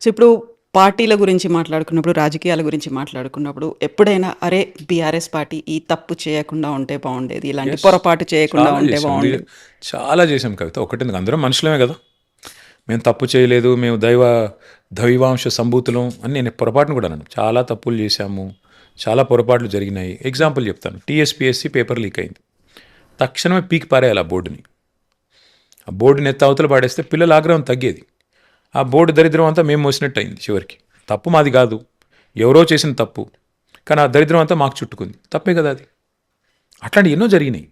సో ఇప్పుడు పార్టీల గురించి మాట్లాడుకున్నప్పుడు, రాజకీయాల గురించి మాట్లాడుకున్నప్పుడు ఎప్పుడైనా అరే బీఆర్ఎస్ పార్టీ ఈ తప్పు చేయకుండా ఉంటే బాగుండేది, ఇలాంటి పొరపాటు చేయకుండా ఉంటే బాగుండేది? చాలా చేసాం కవిత. ఒకటి, అందరం మనుషులమే కదా, మేము తప్పు చేయలేదు, మేము దైవాంశ సంభూతులం అని నేను పొరపాటును కూడా అన్నాను. చాలా తప్పులు చేశాము, చాలా పొరపాట్లు జరిగినాయి. ఎగ్జాంపుల్ చెప్తాను. టీఎస్పీఎస్సీ పేపర్ లీక్ అయింది. తక్షణమే పీకి పారేయాలి ఆ బోర్డుని. ఆ బోర్డుని ఎత్త అవతల పాడేస్తే పిల్లల ఆగ్రహం తగ్గేది. ఆ బోర్డు దరిద్రం అంతా మేము మోసినట్టు అయింది. చివరికి తప్పు మాది కాదు, ఎవరో చేసిన తప్పు, కానీ ఆ దరిద్రం అంతా మాకు చుట్టుకుంది. తప్పే కదా అది. అట్లాంటివి ఎన్నో జరిగినాయి.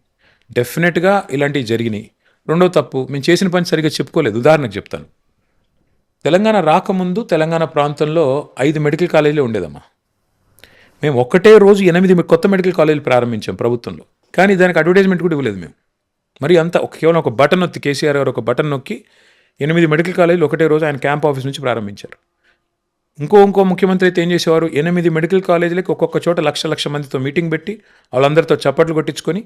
డెఫినెట్గా ఇలాంటివి జరిగినాయి. రెండో తప్పు, మేము చేసిన పని సరిగ్గా చెప్పుకోలేదు. ఉదాహరణకు చెప్తాను. తెలంగాణ రాకముందు తెలంగాణ ప్రాంతంలో 5 మెడికల్ కాలేజీలు ఉండేదమ్మా. మేము ఒక్కటే రోజు 8 కొత్త మెడికల్ కాలేజీలు ప్రారంభించాం ప్రభుత్వంలో. కానీ దానికి అడ్వర్టైజ్మెంట్ కూడా ఇవ్వలేదు మేము. మరి అంతా కేవలం ఒక బటన్ నొక్కి, కేసీఆర్ గారు ఒక బటన్ నొక్కి 8 మెడికల్ కాలేజీలు ఒకటే రోజు ఆయన క్యాంప్ ఆఫీస్ నుంచి ప్రారంభించారు. ఇంకో ముఖ్యమంత్రి అయితే ఏం చేసేవారు, 8 మెడికల్ కాలేజీలకి ఒక్కొక్క చోట లక్ష మందితో మీటింగ్ పెట్టి వాళ్ళందరితో చప్పట్లు కొట్టించుకొని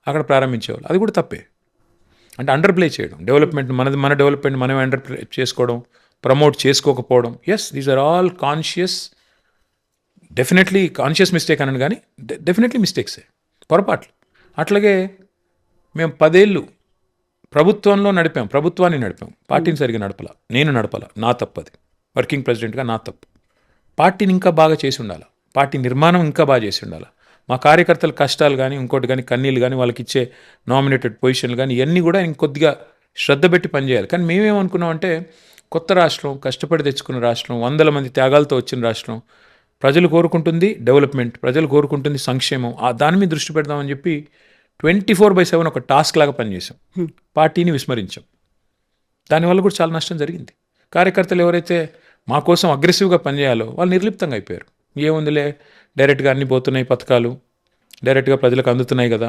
అక్కడ ప్రారంభించేవాళ్ళు. అది కూడా తప్పే. అంటే అండర్ ప్లే చేయడం, డెవలప్మెంట్ మన డెవలప్మెంట్ మనమే అండర్ ప్లే చేసుకోవడం, ప్రమోట్ చేసుకోకపోవడం, yes these are all definitely conscious mistake అనను కానీ డెఫినెట్లీ మిస్టేక్సే, పొరపాట్లు. అట్లాగే మేము 10 ఏళ్ళు ప్రభుత్వాన్ని నడిపాం, పార్టీని సరిగ్గా నేను నడపాల, నా తప్పది, వర్కింగ్ ప్రెసిడెంట్గా నా తప్పు. పార్టీని ఇంకా బాగా చేసి ఉండాలి, పార్టీ నిర్మాణం ఇంకా బాగా చేసి ఉండాలి. మా కార్యకర్తల కష్టాలు కానీ ఇంకోటి కానీ కన్నీళ్ళు కానీ వాళ్ళకి ఇచ్చే నామినేటెడ్ పొజిషన్లు కానీ ఇవన్నీ కూడా ఇంకొద్దిగా శ్రద్ధ పెట్టి పనిచేయాలి. కానీ మేమేమనుకున్నామంటే కొత్త రాష్ట్రం, కష్టపడి తెచ్చుకున్న రాష్ట్రం, 100 మంది త్యాగాలతో వచ్చిన రాష్ట్రం, ప్రజలు కోరుకుంటుంది డెవలప్మెంట్, ప్రజలు కోరుకుంటుంది సంక్షేమం, దాని మీద దృష్టి పెడదామని చెప్పి 24/7 ఒక టాస్క్ లాగా పనిచేసాం, పార్టీని విస్మరించాం. దానివల్ల కూడా చాలా నష్టం జరిగింది. కార్యకర్తలు ఎవరైతే మా కోసం అగ్రెసివ్గా పనిచేయాలో వాళ్ళు నిర్లిప్తంగా అయిపోయారు. ఏముందిలే, డైరెక్ట్గా అన్ని పోతున్నాయి పథకాలు, డైరెక్ట్గా ప్రజలకు అందుతున్నాయి కదా,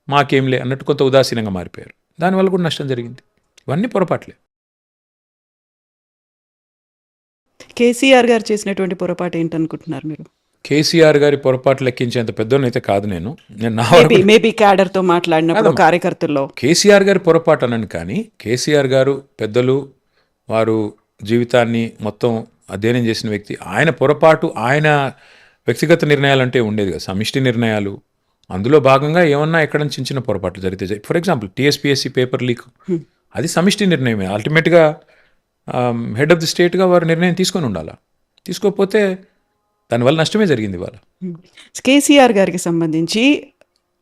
మాకేంలే అన్నట్టు కొంత ఉదాసీనంగా మారిపోయారు. దానివల్ల కూడా నష్టం జరిగింది. ఇవన్నీ పొరపాట్లే. కేసీఆర్ గారు చేసినటువంటి పొరపాటు ఏంటనుకుంటున్నారు మీరు? కేసీఆర్ గారి పొరపాటు లెక్కించేంత పెద్దోనైతే కాదు నేను నా వరకు. మేబీ క్యాడర్తో మాట్లాడినప్పుడు కార్యకర్తల్లో కేసీఆర్ గారి పొరపాటు అనను, కానీ కేసీఆర్ గారు పెద్దలు, వారు జీవితాన్ని మొత్తం అధ్యయనం చేసిన వ్యక్తి. ఆయన పొరపాటు, ఆయన వ్యక్తిగత నిర్ణయాలు అంటే ఉండేది కదా, సమిష్టి నిర్ణయాలు. అందులో భాగంగా ఏమన్నా ఎక్కడ చిన్న పొరపాట్లు జరిగితే, for example TSPSC paper leak, అది సమిష్టి నిర్ణయమే. అల్టిమేట్గా హెడ్ ఆఫ్ ది స్టేట్గా వారు నిర్ణయం తీసుకొని ఉండాలా, తీసుకోకపోతే దానివల్ల నష్టమే జరిగింది ఇవాళ. కేసీఆర్ గారికి సంబంధించి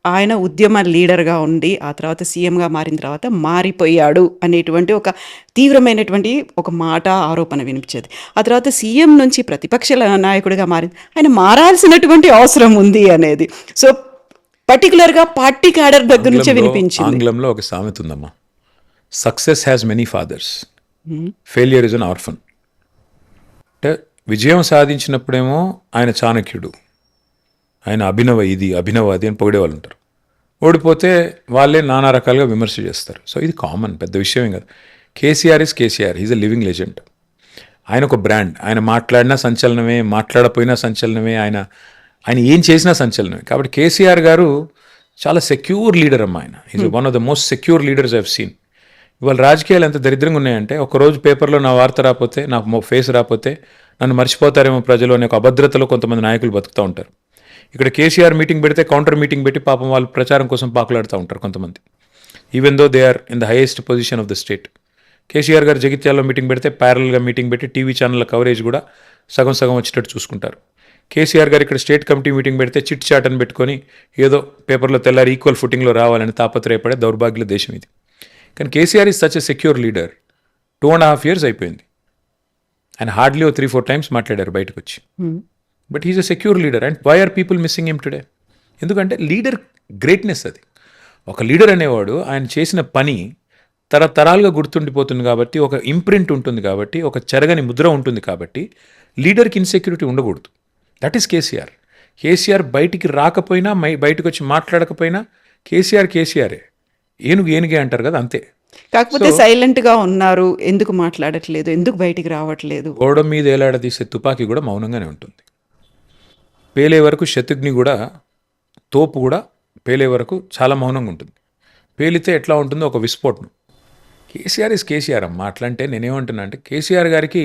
ఆయన ఉద్యమ లీడర్గా ఉండి ఆ తర్వాత సీఎంగా మారిన తర్వాత మారిపోయాడు అనేటువంటి ఒక తీవ్రమైనటువంటి ఒక మాట, ఆరోపణ వినిపించేది. ఆ తర్వాత సీఎం నుంచి ప్రతిపక్ష నాయకుడిగా ఆయన మారాల్సినటువంటి అవసరం ఉంది అనేది, సో పర్టికులర్గా పార్టీ క్యాడర్ దగ్గర నుంచే వినిపించింది. ఆంగ్లంలో ఒక సామెత ఉందమ్మా, success has many fathers, failure is an orphan. అంటే విజయం సాధించినప్పుడేమో ఆయన చాణక్యుడు, ఆయన అభినవ అది అని పొగిడే వాళ్ళు ఉంటారు. ఓడిపోతే వాళ్ళే నానా రకాలుగా విమర్శ చేస్తారు. సో ఇది కామన్, పెద్ద విషయమేం కాదు. KCR is a living legend. ఆయన ఒక బ్రాండ్. ఆయన మాట్లాడినా సంచలనమే, మాట్లాడపోయినా సంచలనమే, ఆయన ఏం చేసినా సంచలనమే. కాబట్టి కేసీఆర్ గారు చాలా సెక్యూర్ లీడర్ అమ్మా. ఆయన is one of the most secure leaders I have seen. ఇవాళ రాజకీయాలు ఎంత దరిద్రంగా ఉన్నాయంటే, ఒకరోజు పేపర్లో నా వార్త రాకపోతే, నా ఫేస్ రాకపోతే నన్ను మర్చిపోతారేమో ప్రజలు అనే ఒక అభద్రతలో కొంతమంది నాయకులు బతుకుతూ ఉంటారు. ఇక్కడ కేసీఆర్ మీటింగ్ పెడితే కౌంటర్ మీటింగ్ పెట్టి పాపం వాళ్ళు ప్రచారం కోసం పాకులాడుతూ ఉంటారు కొంతమంది, even though they are in the highest position of the state. KCR గారు జగిత్యాలలో మీటింగ్ పెడితే ప్యారల్గా మీటింగ్ పెట్టి టీవీ ఛానళ్ళ కవరేజ్ కూడా సగం సగం వచ్చేటట్టు చూసుకుంటారు. కేసీఆర్ గారు ఇక్కడ స్టేట్ కమిటీ మీటింగ్ పెడితే చిట్ చాట్ అని పెట్టుకొని ఏదో పేపర్లో తెల్లారి ఈక్వల్ ఫుటింగ్లో రావాలని తాపత్రయపడే దౌర్భాగ్యుల దేశం ఇది. కానీ KCR is such a secure leader. 2.5 years అయిపోయింది. ఆయన హార్డ్లీ 3-4 times మాట్లాడారు బయటకు వచ్చి. But he is a secure leader. And why are people missing him today? ఎందుకంటే లీడర్ గ్రేట్నెస్ అది. ఒక లీడర్ అనేవాడు ఆయన చేసిన పని తరతరాలుగా గుర్తుండిపోతుంది కాబట్టి, ఒక ఇంప్రింట్ ఉంటుంది కాబట్టి, ఒక చెరగని ముద్ర ఉంటుంది కాబట్టి లీడర్కి ఇన్సెక్యూరిటీ ఉండకూడదు. That is KCR. కేసీఆర్ బయటికి రాకపోయినా, బయటకు వచ్చి మాట్లాడకపోయినా కేసీఆరే. ఏనుగే అంటారు కదా, అంతే. కాకపోతే సైలెంట్గా ఉన్నారు, ఎందుకు మాట్లాడట్లేదు, ఎందుకు బయటికి రావట్లేదు? గోడ మీద ఏలాడదీసే తుపాకీ కూడా మౌనంగానే ఉంటుంది. పేలే వరకు శత్రుఘ్ని కూడా, తోపు కూడా పేలే వరకు చాలా మౌనంగా ఉంటుంది. పేలితే ఎట్లా ఉంటుందో ఒక విస్ఫోటనం. కేసీఆర్ ఇస్ కేసీఆర్ అమ్మా. అట్లా అంటే నేనేమంటున్నా అంటే, కేసీఆర్ గారికి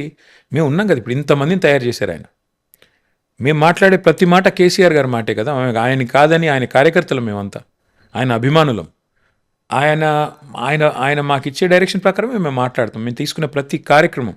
మేము ఉన్నాం కదా, ఇప్పుడు ఇంతమందిని తయారు చేశారు ఆయన. మేము మాట్లాడే ప్రతి మాట కేసీఆర్ గారి మాటే కదా. ఆయన కాదని, ఆయన కార్యకర్తలు మేమంతా, ఆయన అభిమానులం. ఆయన మాకు ఇచ్చే డైరెక్షన్ ప్రకారమే మేము మాట్లాడతాం. మేము తీసుకునే ప్రతి కార్యక్రమం